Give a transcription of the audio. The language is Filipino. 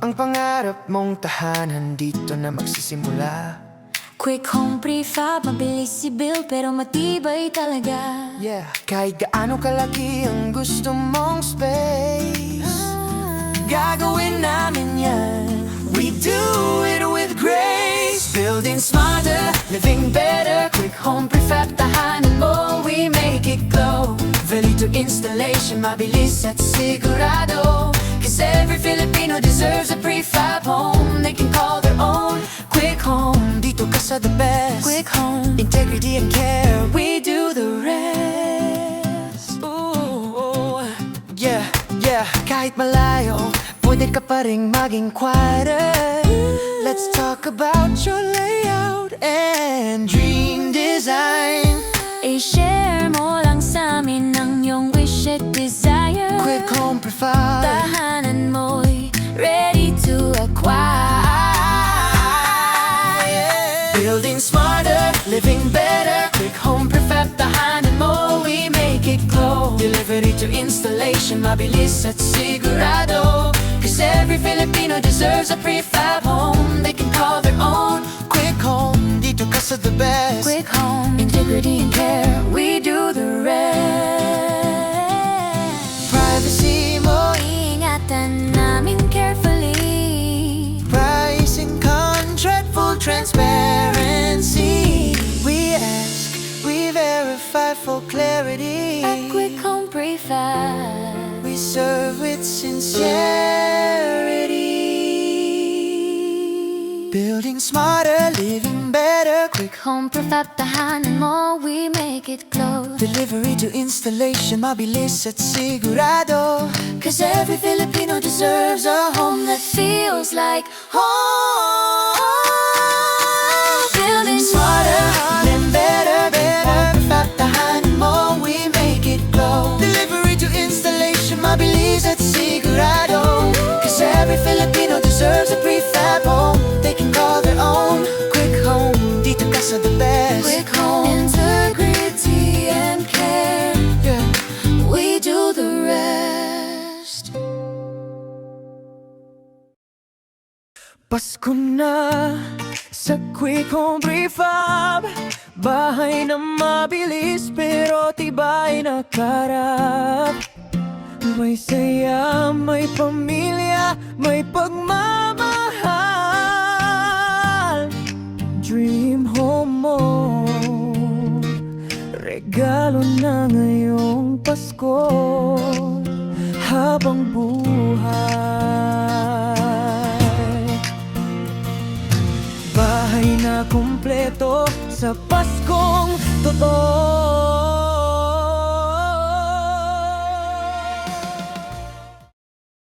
Ang pangarap mong tahanan dito na magsisimula. Quick home prefab, mabilis i-build pero matibay talaga. Yeah, kahit gaano kalaki ang gusto mong space, gagawin namin yan. We do it with grace. Building smarter, living better. Quick home prefab, tahanan mo, we make it glow. Value to installation, mabilis at sigurado. Cause every Filipino deserves a prefab home they can call their own. Quick home, dito ka sa the best. Quick home, Integrity and care, we do the rest. Ooh, yeah, yeah. Kahit malayo, pwede ka pa rin maging quieter. Let's talk about your layout and dream design. i-share mo lang sa amin ang iyong wish at desire. Quick home prefab, Tahanan mo'y ready to acquire. building smarter, living better. Quick home prefab, tahanan mo, we make it glow. Delivery to installation, mabilis at sigurado. Cause every Filipino deserves a prefab home they can call their own. Quick home, dito ka sa the best. Quick home, integrity and care, we do the rest. Privacy mo, Ingatan namin carefully. pricing contract, full transparency. We ask, we verify for clarity. At Quick Home Prefab, We serve with sincerity. Building smarter, living better. Quick Home Prefab, tahanan mo, we make it glow. delivery to installation, mabilis at sigurado. Cause every Filipino deserves a home that feels like home. Building Smarter, living better, better. Prefab, tahanan mo, we make it glow. Delivery to installation, mabilis at sigurado. Cause every Filipino deserves a prefab home they can call their own. Quick home, dito ka sa the best. Quick Home, integrity and care, Yeah. we do the rest. Pasko na sa Quick Home Prefab. Bahay na mabilis pero tibay na karap. May saya, may pamilya, may pagmamahal. Dream home mo, regalo na ngayong Pasko habang buhay. Bahay na kumpleto sa Paskong totoo.